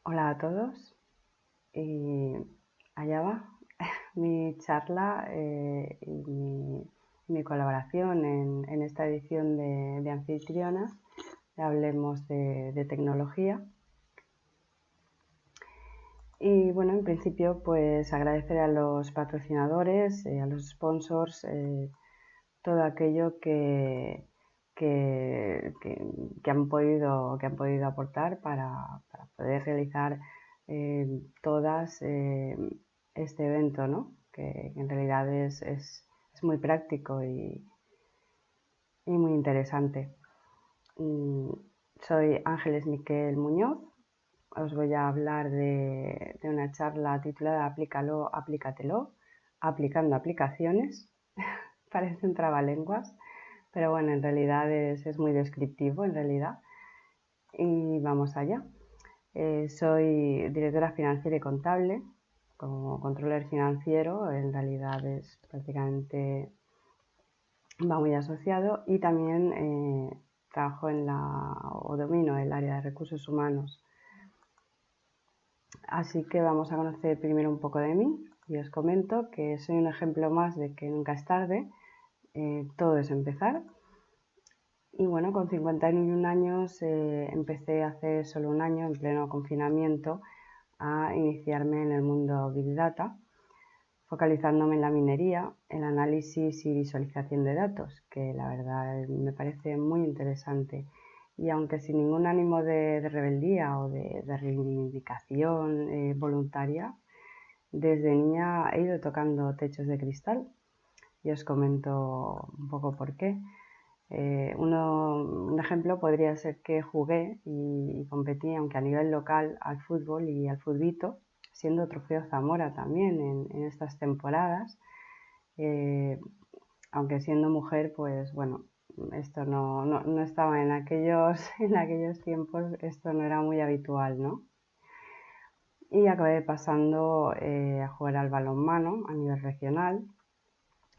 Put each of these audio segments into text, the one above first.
Hola a todos y allá va mi charla y mi colaboración en esta edición de Anfitrionas. Hablemos de tecnología. Y bueno, en principio pues agradecer a los patrocinadores, a los sponsors, todo aquello que han podido aportar para poder realizar todas este evento, ¿no? Que en realidad es muy práctico y muy interesante. Soy Ángeles Miquel Muñoz. Os voy a hablar de una charla titulada Aplícalo, aplícatelo, aplicando aplicaciones. Parece un trabalenguas, pero bueno, en realidad es muy descriptivo, en realidad. Y vamos allá. Soy directora financiera y contable, como controller financiero, en realidad es prácticamente va muy asociado, y también trabajo o domino el área de recursos humanos. Así que vamos a conocer primero un poco de mí y os comento que soy un ejemplo más de que nunca es tarde, todo es empezar. Y bueno, con 51 años empecé hace solo un año, en pleno confinamiento, a iniciarme en el mundo Big Data, focalizándome en la minería, el análisis y visualización de datos, que la verdad me parece muy interesante. Y aunque sin ningún ánimo de rebeldía o de reivindicación voluntaria, desde niña he ido tocando techos de cristal y os comento un poco por qué. Un ejemplo podría ser que jugué y competí, aunque a nivel local, al fútbol y al futbito, siendo trofeo Zamora también en estas temporadas. Aunque siendo mujer, pues bueno, esto no estaba en aquellos tiempos, esto no era muy habitual, ¿no? Y acabé pasando a jugar al balonmano a nivel regional.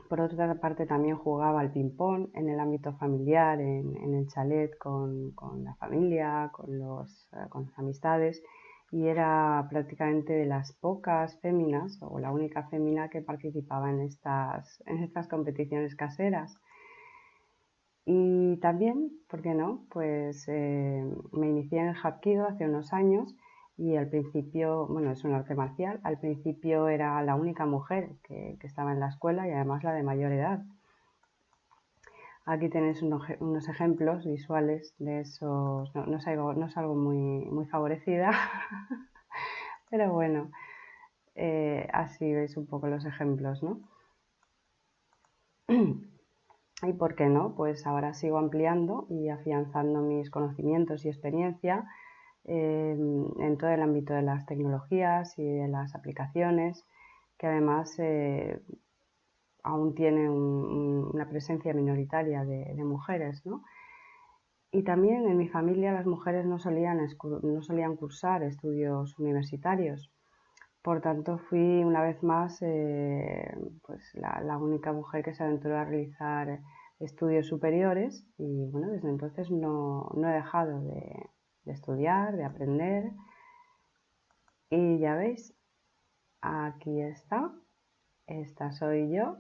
Por otra parte, también jugaba al ping-pong en el ámbito familiar, en el chalet con la familia, con las amistades, y era prácticamente de las pocas féminas, o la única fémina que participaba en estas competiciones caseras. Y también, ¿por qué no? Pues me inicié en el Hapkido hace unos años y al principio, bueno, es un arte marcial, al principio era la única mujer que estaba en la escuela y además la de mayor edad. Aquí tenéis unos ejemplos visuales de esos, no es algo muy favorecida, pero bueno, así veis un poco los ejemplos, ¿no? Y por qué no, pues ahora sigo ampliando y afianzando mis conocimientos y experiencia en todo el ámbito de las tecnologías y de las aplicaciones, que además aún tiene una presencia minoritaria de mujeres, ¿no? Y también en mi familia las mujeres no solían cursar estudios universitarios. Por tanto, fui una vez más pues la única mujer que se aventuró a realizar estudios superiores y bueno, desde entonces no he dejado de estudiar, de aprender. Y ya veis, aquí está, esta soy yo.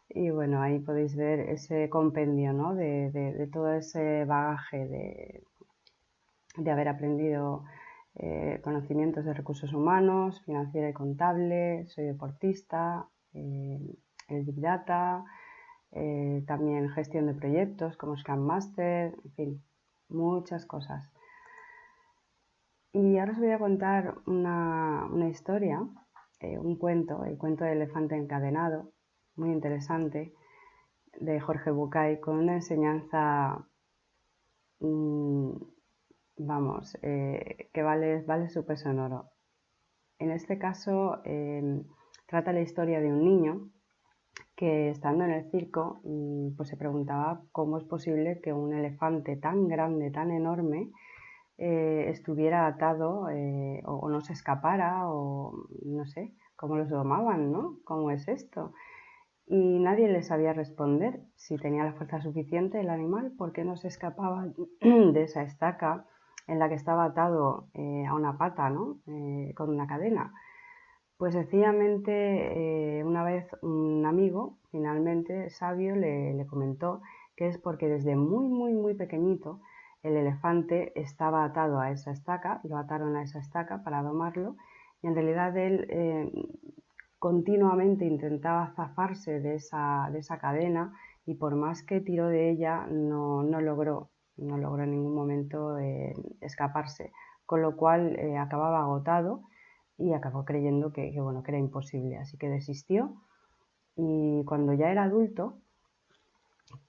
Y bueno, ahí podéis ver ese compendio, ¿no? de todo ese bagaje de haber aprendido conocimientos de recursos humanos, financiera y contable, soy deportista, el Big Data, también gestión de proyectos como Scrum Master, en fin, muchas cosas. Y ahora os voy a contar una historia, un cuento, el cuento del elefante encadenado, muy interesante, de Jorge Bucay, con una enseñanza, vamos, que vale su peso en oro. En este caso, trata la historia de un niño que, estando en el circo, pues se preguntaba cómo es posible que un elefante tan grande, tan enorme, estuviera atado o no se escapara, o no sé, cómo los domaban, ¿no? ¿Cómo es esto? Y nadie le sabía responder si tenía la fuerza suficiente el animal, por qué no se escapaba de esa estaca en la que estaba atado a una pata, ¿no? Con una cadena. Pues sencillamente una vez un amigo, finalmente sabio, le comentó que es porque desde muy pequeñito el elefante estaba atado a esa estaca, lo ataron a esa estaca para domarlo y en realidad él continuamente intentaba zafarse de esa cadena y por más que tiró de ella no logró en ningún momento escaparse, con lo cual acababa agotado y acabó creyendo que era imposible, así que desistió y cuando ya era adulto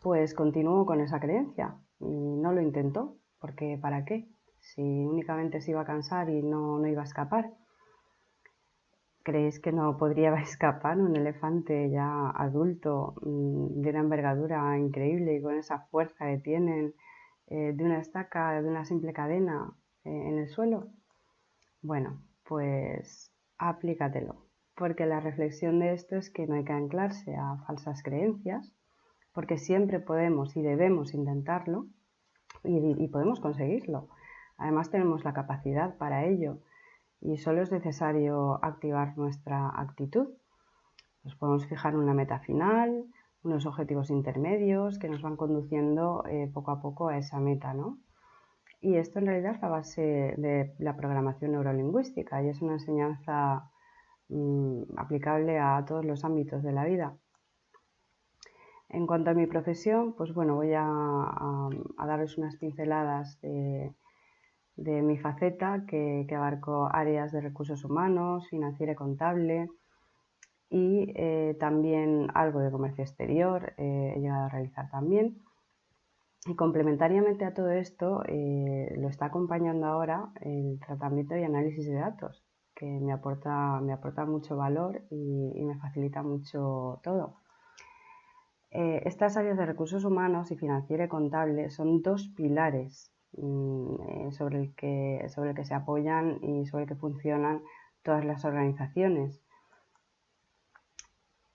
pues continuó con esa creencia y no lo intentó, porque ¿para qué? Si únicamente se iba a cansar y no iba a escapar. ¿Creéis que no podría escapar un elefante ya adulto de una envergadura increíble y con esa fuerza que tienen de una estaca, de una simple cadena en el suelo? Bueno, pues aplícatelo, porque la reflexión de esto es que no hay que anclarse a falsas creencias, porque siempre podemos y debemos intentarlo y podemos conseguirlo. Además tenemos la capacidad para ello y solo es necesario activar nuestra actitud. Nos podemos fijar una meta final, unos objetivos intermedios que nos van conduciendo poco a poco a esa meta, ¿no? Y esto en realidad es la base de la programación neurolingüística y es una enseñanza aplicable a todos los ámbitos de la vida. En cuanto a mi profesión, pues bueno, voy a daros unas pinceladas de mi faceta que abarco áreas de recursos humanos, financiera y contable y también algo de comercio exterior he llegado a realizar también. Y complementariamente a todo esto lo está acompañando ahora el tratamiento y análisis de datos, que me aporta mucho valor y me facilita mucho todo. Estas áreas de recursos humanos y financiera y contable son dos pilares sobre el que se apoyan y sobre el que funcionan todas las organizaciones.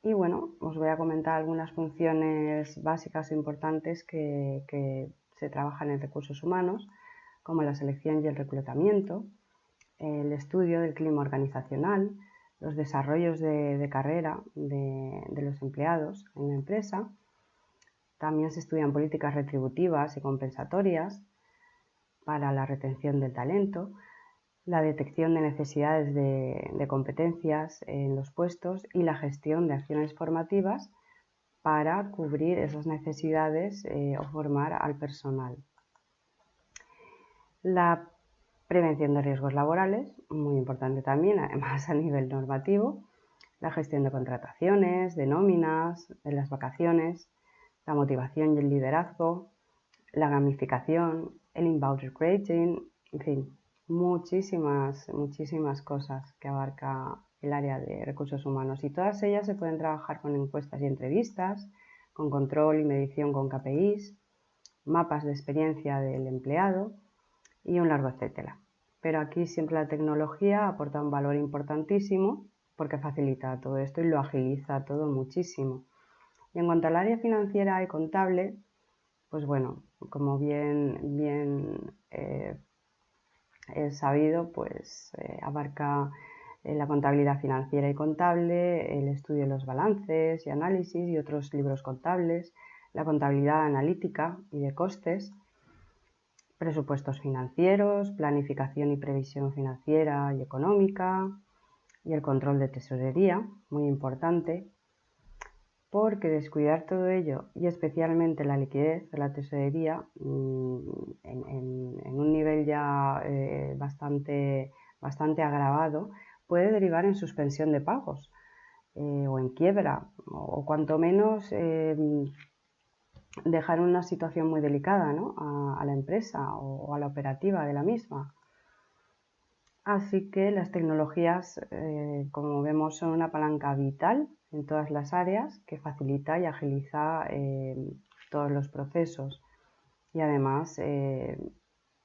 Y bueno, os voy a comentar algunas funciones básicas o importantes que se trabajan en recursos humanos, como la selección y el reclutamiento, el estudio del clima organizacional, los desarrollos de carrera de los empleados en la empresa. También se estudian políticas retributivas y compensatorias para la retención del talento, la detección de necesidades de competencias en los puestos y la gestión de acciones formativas para cubrir esas necesidades o formar al personal. La prevención de riesgos laborales, muy importante también, además a nivel normativo, la gestión de contrataciones, de nóminas, de las vacaciones, la motivación y el liderazgo, la gamificación, el inbound recruiting, en fin, muchísimas cosas que abarca el área de recursos humanos y todas ellas se pueden trabajar con encuestas y entrevistas, con control y medición con KPIs, mapas de experiencia del empleado y un largo etcétera. Pero aquí siempre la tecnología aporta un valor importantísimo porque facilita todo esto y lo agiliza todo muchísimo. Y en cuanto al área financiera y contable, pues bueno, como bien es sabido, pues abarca la contabilidad financiera y contable, el estudio de los balances y análisis y otros libros contables, la contabilidad analítica y de costes, presupuestos financieros, planificación y previsión financiera y económica y el control de tesorería, muy importante, porque descuidar todo ello y especialmente la liquidez de la tesorería en un nivel ya bastante agravado puede derivar en suspensión de pagos o en quiebra o cuanto menos dejar una situación muy delicada, ¿no? a la empresa o a la operativa de la misma. Así que las tecnologías, como vemos, son una palanca vital en todas las áreas que facilita y agiliza todos los procesos. Y además,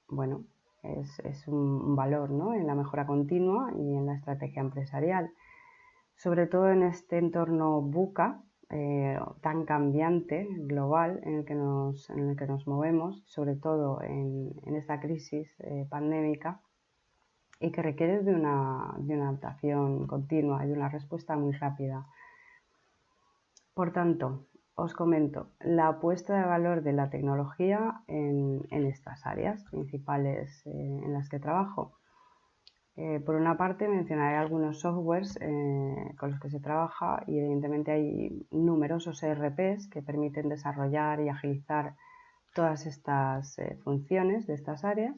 bueno, es un valor, ¿no? en la mejora continua y en la estrategia empresarial. Sobre todo en este entorno VUCA, tan cambiante, global, en el que nos movemos, sobre todo en esta crisis pandémica, y que requiere de una adaptación continua y de una respuesta muy rápida. Por tanto, os comento la apuesta de valor de la tecnología en estas áreas principales en las que trabajo. Por una parte mencionaré algunos softwares con los que se trabaja y evidentemente hay numerosos ERPs que permiten desarrollar y agilizar todas estas funciones de estas áreas.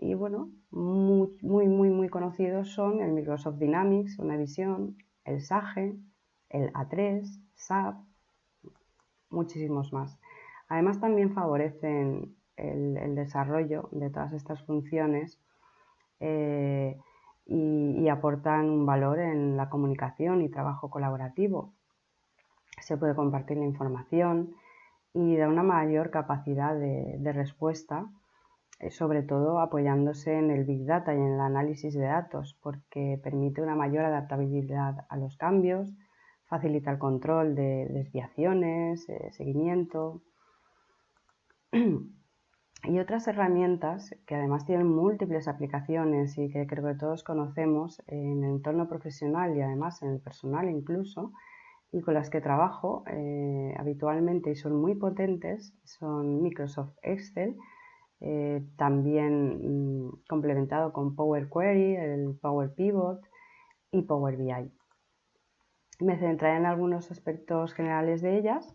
Y bueno, muy conocidos son el Microsoft Dynamics, una visión, el Sage, el A3, SAP, muchísimos más. Además también favorecen el desarrollo de todas estas funciones y aportan un valor en la comunicación y trabajo colaborativo. Se puede compartir la información y da una mayor capacidad de respuesta, sobre todo apoyándose en el Big Data y en el análisis de datos, porque permite una mayor adaptabilidad a los cambios, facilita el control de desviaciones, seguimiento. Y otras herramientas que además tienen múltiples aplicaciones y que creo que todos conocemos en el entorno profesional y además en el personal incluso, y con las que trabajo habitualmente y son muy potentes, son Microsoft Excel, también complementado con Power Query, el Power Pivot y Power BI. Me centraré en algunos aspectos generales de ellas,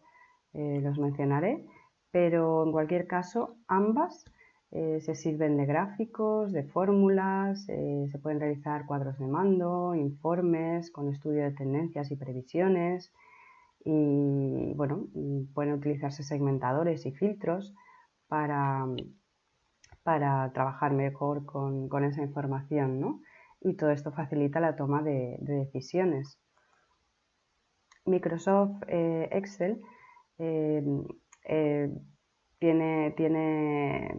los mencionaré, pero en cualquier caso ambas se sirven de gráficos, de fórmulas, se pueden realizar cuadros de mando, informes con estudio de tendencias y previsiones y bueno, pueden utilizarse segmentadores y filtros para trabajar mejor con esa información, ¿no? Y todo esto facilita la toma de decisiones. Microsoft Excel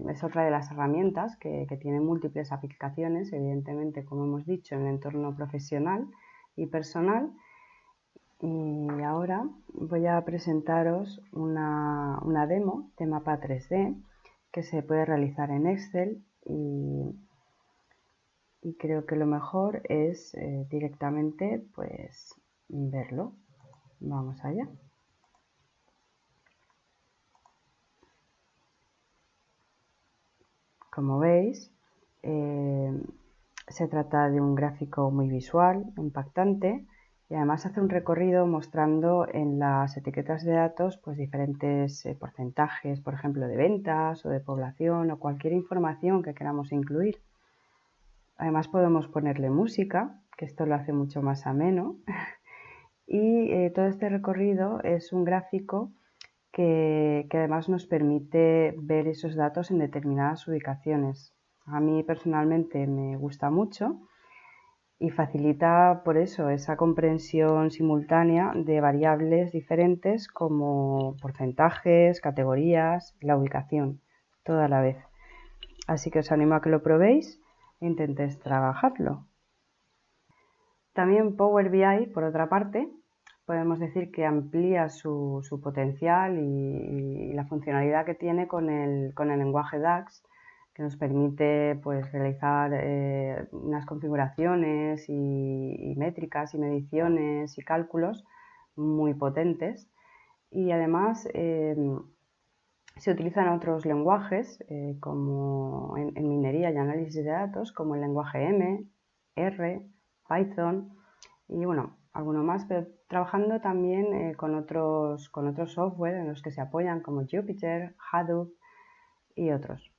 es otra de las herramientas que tiene múltiples aplicaciones, evidentemente, como hemos dicho, en el entorno profesional y personal. Y ahora voy a presentaros una demo de mapa 3D que se puede realizar en Excel y creo que lo mejor es directamente pues verlo. Vamos allá. Como veis, se trata de un gráfico muy visual, impactante, y además hace un recorrido mostrando en las etiquetas de datos pues diferentes porcentajes, por ejemplo, de ventas o de población o cualquier información que queramos incluir. Además podemos ponerle música, que esto lo hace mucho más ameno. Y todo este recorrido es un gráfico que además nos permite ver esos datos en determinadas ubicaciones. A mí personalmente me gusta mucho y facilita por eso esa comprensión simultánea de variables diferentes como porcentajes, categorías, la ubicación, toda a la vez. Así que os animo a que lo probéis e intentéis trabajarlo. También Power BI, por otra parte, podemos decir que amplía su potencial y la funcionalidad que tiene con el lenguaje DAX, que nos permite pues, realizar unas configuraciones y métricas y mediciones y cálculos muy potentes. Y además se utilizan otros lenguajes como en minería y análisis de datos, como el lenguaje M, R, Python y bueno, alguno más, pero trabajando también con otros software en los que se apoyan como Jupyter, Hadoop y otros.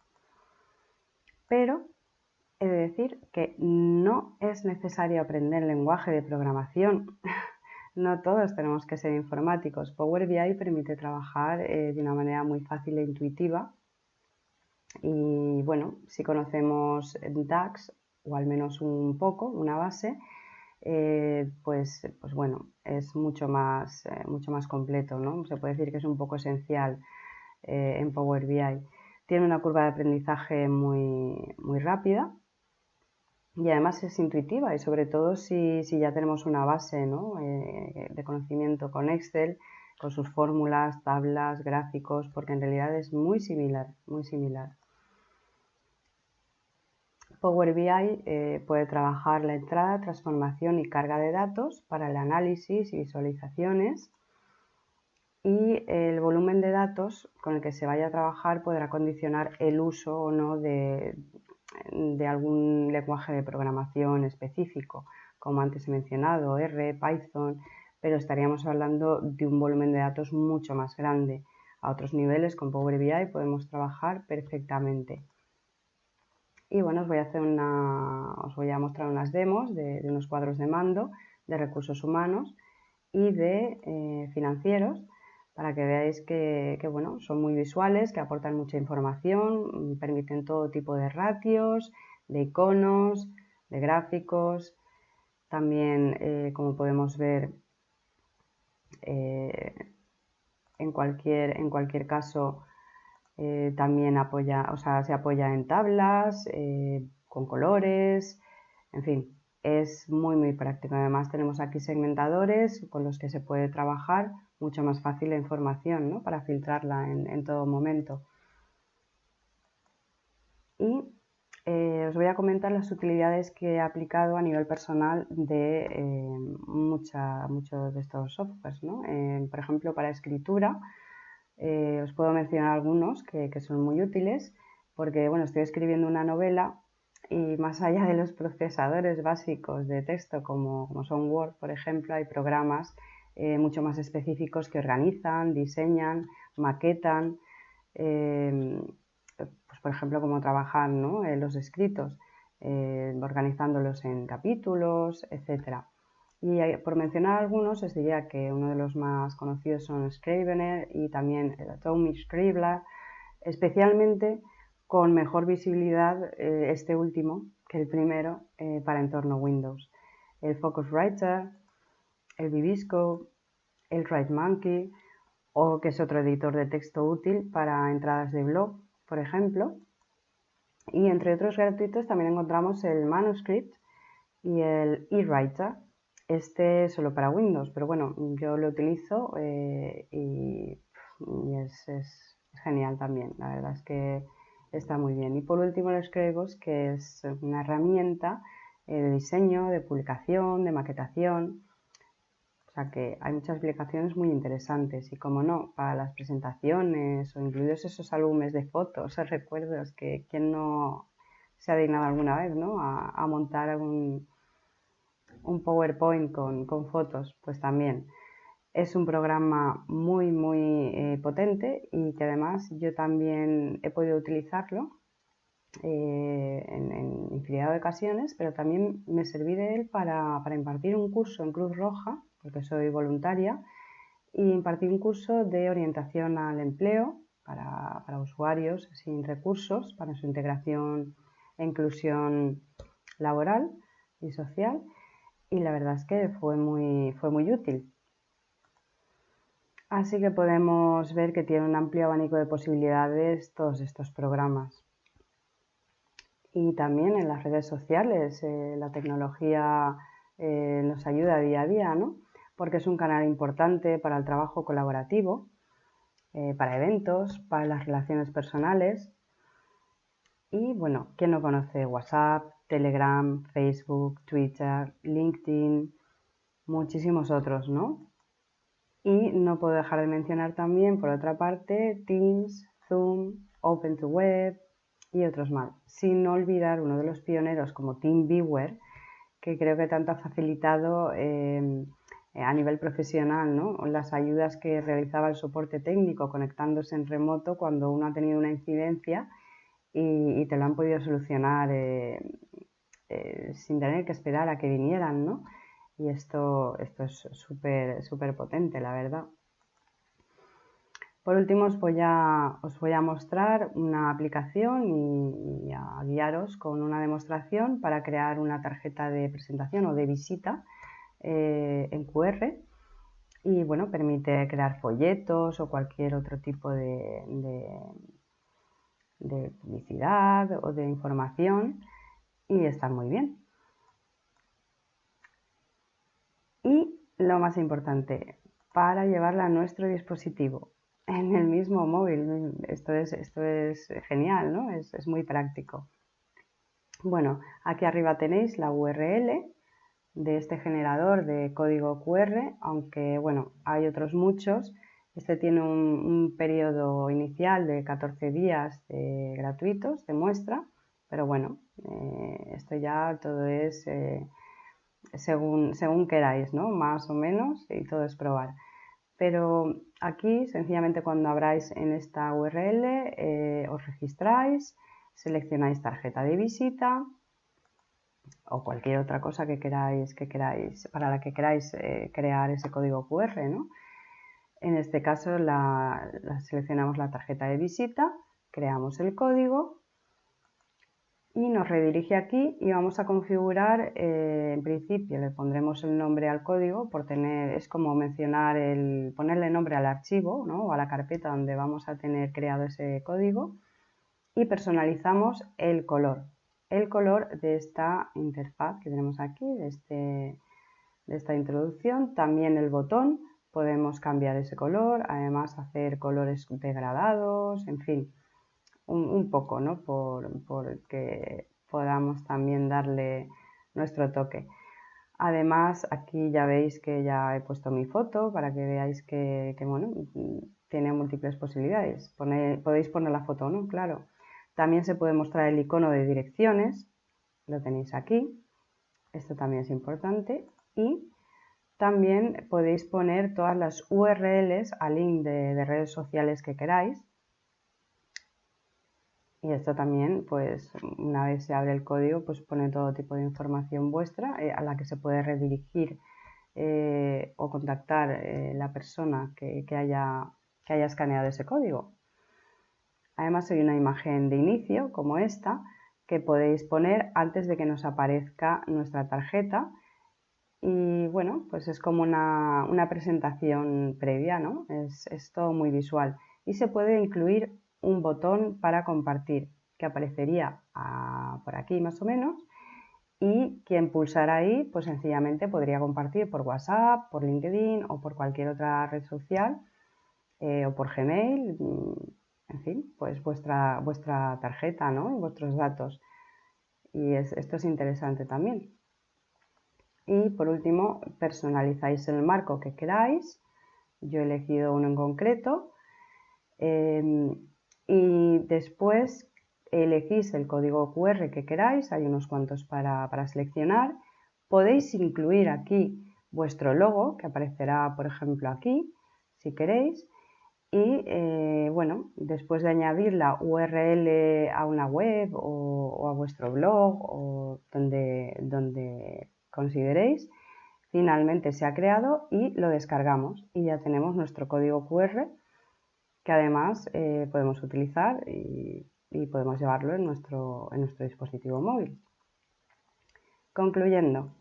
Pero he de decir que no es necesario aprender lenguaje de programación. No todos tenemos que ser informáticos. Power BI permite trabajar de una manera muy fácil e intuitiva. Y bueno, si conocemos DAX o al menos un poco, una base, pues bueno, es mucho más completo, ¿no? Se puede decir que es un poco esencial en Power BI. Tiene una curva de aprendizaje muy rápida y además es intuitiva y sobre todo si ya tenemos una base, ¿no? De conocimiento con Excel, con sus fórmulas, tablas, gráficos, porque en realidad es muy similar, muy similar. Power BI puede trabajar la entrada, transformación y carga de datos para el análisis y visualizaciones, y el volumen de datos con el que se vaya a trabajar podrá condicionar el uso o no de algún lenguaje de programación específico, como antes he mencionado, R, Python, pero estaríamos hablando de un volumen de datos mucho más grande. A otros niveles con Power BI podemos trabajar perfectamente. Y bueno, os voy a mostrar unas demos de unos cuadros de mando de recursos humanos y de financieros, para que veáis que bueno, son muy visuales, que aportan mucha información, permiten todo tipo de ratios, de iconos, de gráficos. También, como podemos ver, en cualquier caso, también se apoya en tablas, con colores, en fin, es muy práctico. Además tenemos aquí segmentadores con los que se puede trabajar mucho más fácil la información, ¿no? Para filtrarla en todo momento. Y os voy a comentar las utilidades que he aplicado a nivel personal de muchos de estos softwares, ¿no? Por ejemplo, para escritura, os puedo mencionar algunos que son muy útiles, porque bueno, estoy escribiendo una novela y más allá de los procesadores básicos de texto como son Word, por ejemplo, hay programas mucho más específicos que organizan, diseñan, maquetan, pues por ejemplo, cómo trabajar, ¿no? Los escritos, organizándolos en capítulos, etcétera. Y por mencionar algunos, os diría que uno de los más conocidos son Scrivener y también el Atomic Scribbler, especialmente con mejor visibilidad este último que el primero para entorno Windows. El Focuswriter, el Vibisco, el WriteMonkey, o que es otro editor de texto útil para entradas de blog, por ejemplo. Y entre otros gratuitos también encontramos el Manuscript y el eWriter. Este es solo para Windows, pero bueno, yo lo utilizo y es genial también. La verdad es que está muy bien. Y por último, el Scrabble, que es una herramienta de diseño, de publicación, de maquetación. O sea que hay muchas aplicaciones muy interesantes y, como no, para las presentaciones o incluidos esos álbumes de fotos o recuerdos que quien no se ha dignado alguna vez, ¿no? a montar un PowerPoint con fotos, pues también. Es un programa muy potente y que además yo también he podido utilizarlo en infinidad de ocasiones, pero también me serví de él para impartir un curso en Cruz Roja, porque soy voluntaria, y impartí un curso de orientación al empleo para usuarios sin recursos, para su integración e inclusión laboral y social, y la verdad es que fue muy útil. Así que podemos ver que tiene un amplio abanico de posibilidades todos estos programas. Y también en las redes sociales, la tecnología nos ayuda día a día, ¿no? Porque es un canal importante para el trabajo colaborativo, para eventos, para las relaciones personales. Y bueno, ¿quién no conoce WhatsApp, Telegram, Facebook, Twitter, LinkedIn, muchísimos otros, ¿no? Y no puedo dejar de mencionar también, por otra parte, Teams, Zoom, Open2Web y otros más. Sin olvidar uno de los pioneros como TeamViewer, que creo que tanto ha facilitado a nivel profesional, ¿no? Las ayudas que realizaba el soporte técnico conectándose en remoto cuando uno ha tenido una incidencia y te lo han podido solucionar sin tener que esperar a que vinieran, ¿no? Y esto es súper potente, la verdad. Por último, os voy a mostrar una aplicación y a guiaros con una demostración para crear una tarjeta de presentación o de visita en QR. Y bueno, permite crear folletos o cualquier otro tipo de publicidad o de información, y está muy bien. lo más importante, para llevarla a nuestro dispositivo, en el mismo móvil. Esto es genial, ¿no? Es muy práctico. Bueno, aquí arriba tenéis la URL de este generador de código QR, aunque bueno, hay otros muchos. Este tiene un periodo inicial de 14 días gratuitos de muestra, pero bueno, esto ya todo es según queráis, ¿no? Más o menos, y todo es probar. Pero aquí, sencillamente, cuando abráis en esta URL, os registráis, seleccionáis tarjeta de visita o cualquier otra cosa para la que queráis crear ese código QR, ¿no? En este caso seleccionamos la tarjeta de visita, creamos el código y nos redirige aquí y vamos a configurar, en principio le pondremos el nombre al código, es como ponerle nombre al archivo, ¿no? O a la carpeta donde vamos a tener creado ese código, y personalizamos el color de esta interfaz que tenemos aquí, de esta introducción. También el botón, podemos cambiar ese color, además hacer colores degradados, en fin, un poco, ¿no? Por que podamos también darle nuestro toque. Además, aquí ya veis que ya he puesto mi foto para que veáis que bueno, tiene múltiples posibilidades. Podéis poner la foto, ¿no? Claro. También se puede mostrar el icono de direcciones, lo tenéis aquí. Esto también es importante. Y también podéis poner todas las URLs al link de redes sociales que queráis. Y esto también, pues una vez se abre el código, pues pone todo tipo de información vuestra a la que se puede redirigir o contactar la persona que haya escaneado ese código. Además hay una imagen de inicio como esta que podéis poner antes de que nos aparezca nuestra tarjeta. Y bueno, pues es como una presentación previa, ¿no? Es todo muy visual. Y se puede incluir un botón para compartir que aparecería por aquí más o menos, y quien pulsara ahí pues sencillamente podría compartir por WhatsApp, por LinkedIn o por cualquier otra red social o por Gmail, en fin, pues vuestra tarjeta, ¿no? Y vuestros datos. Y esto es interesante también. Y por último, personalizáis el marco que queráis. Yo he elegido uno en concreto. Y después elegís el código QR que queráis. Hay unos cuantos para seleccionar. Podéis incluir aquí vuestro logo, que aparecerá, por ejemplo, aquí, si queréis. Y bueno, después de añadir la URL a una web o a vuestro blog o donde consideréis, finalmente se ha creado y lo descargamos y ya tenemos nuestro código QR, que además podemos utilizar y podemos llevarlo en nuestro dispositivo móvil. Concluyendo,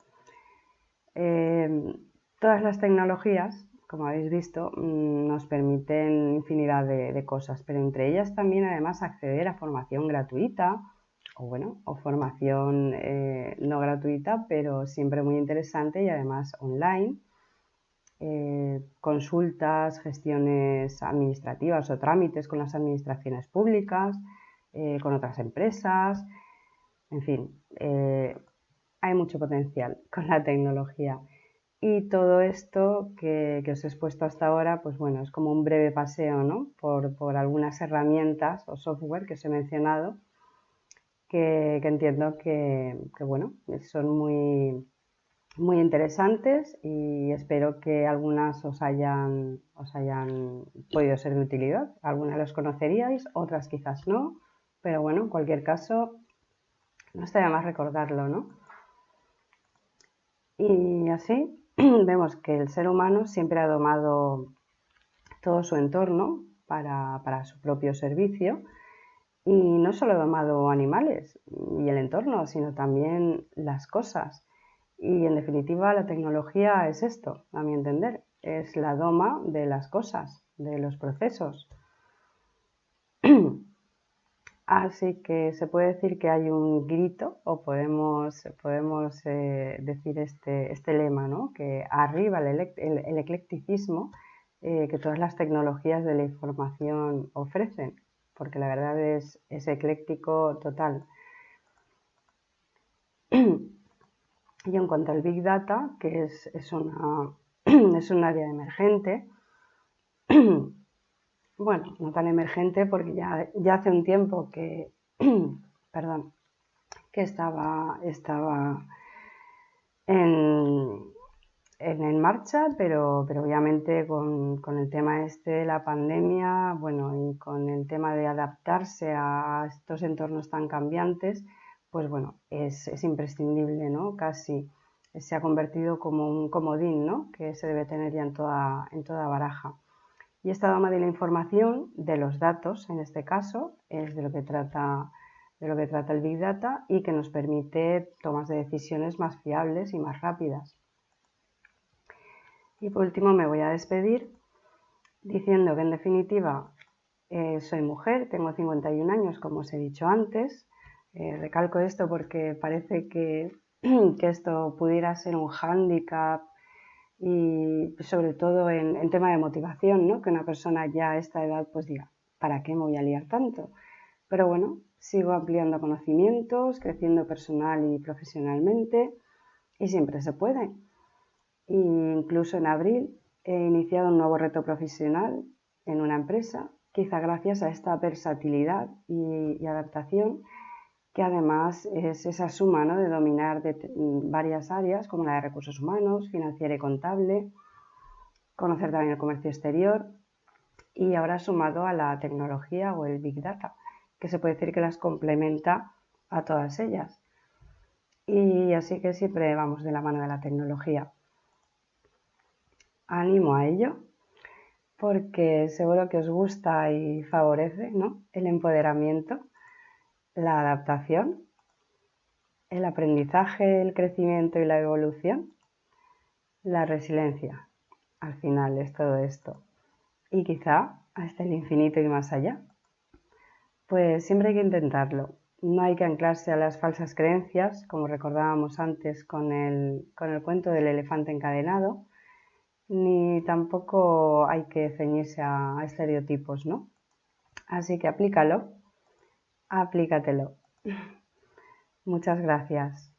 todas las tecnologías, como habéis visto, nos permiten infinidad de cosas, pero entre ellas también además acceder a formación gratuita o formación no gratuita, pero siempre muy interesante y además online. Consultas, gestiones administrativas o trámites con las administraciones públicas, con otras empresas, en fin, hay mucho potencial con la tecnología. Y todo esto que os he expuesto hasta ahora, pues bueno, es como un breve paseo, ¿no? por algunas herramientas o software que os he mencionado, que entiendo que bueno, son muy interesantes y espero que algunas os hayan podido ser de utilidad. Algunas las conoceríais, otras quizás no, pero bueno, en cualquier caso, no estaría más recordarlo, ¿no? Y así vemos que el ser humano siempre ha domado todo su entorno para su propio servicio, y no solo ha domado animales y el entorno, sino también las cosas. Y en definitiva la tecnología es esto, a mi entender, es la doma de las cosas, de los procesos. Así que se puede decir que hay un grito, o podemos decir este lema, ¿no? Que arriba el eclecticismo que todas las tecnologías de la información ofrecen, porque la verdad es ecléctico total. Y en cuanto al Big Data, que es un área emergente, bueno, no tan emergente porque ya hace un tiempo que, perdón, que estaba en marcha, pero obviamente con el tema de la pandemia, bueno, y con el tema de adaptarse a estos entornos tan cambiantes, pues bueno, es imprescindible, ¿no? Casi se ha convertido como un comodín, ¿no? Que se debe tener ya en toda baraja. Y esta dama de la información, de los datos en este caso, es de lo que trata el Big Data y que nos permite tomas de decisiones más fiables y más rápidas. Y por último me voy a despedir diciendo que en definitiva soy mujer, tengo 51 años como os he dicho antes. Recalco esto porque parece que esto pudiera ser un hándicap y sobre todo en tema de motivación, ¿no? Que una persona ya a esta edad pues diga, ¿para qué me voy a liar tanto? Pero bueno, sigo ampliando conocimientos, creciendo personal y profesionalmente y siempre se puede. E incluso en abril he iniciado un nuevo reto profesional en una empresa, quizá gracias a esta versatilidad y adaptación, que además es esa suma, ¿no? De dominar varias áreas como la de recursos humanos, financiera y contable, conocer también el comercio exterior y ahora sumado a la tecnología o el Big Data, que se puede decir que las complementa a todas ellas. Y así que siempre vamos de la mano de la tecnología. Animo a ello porque seguro que os gusta y favorece, ¿no? El empoderamiento, la adaptación, el aprendizaje, el crecimiento y la evolución, la resiliencia. Al final es todo esto. Y quizá hasta el infinito y más allá. Pues siempre hay que intentarlo. No hay que anclarse a las falsas creencias, como recordábamos antes con el cuento del elefante encadenado, ni tampoco hay que ceñirse a estereotipos, ¿no? Así que aplícatelo. Muchas gracias.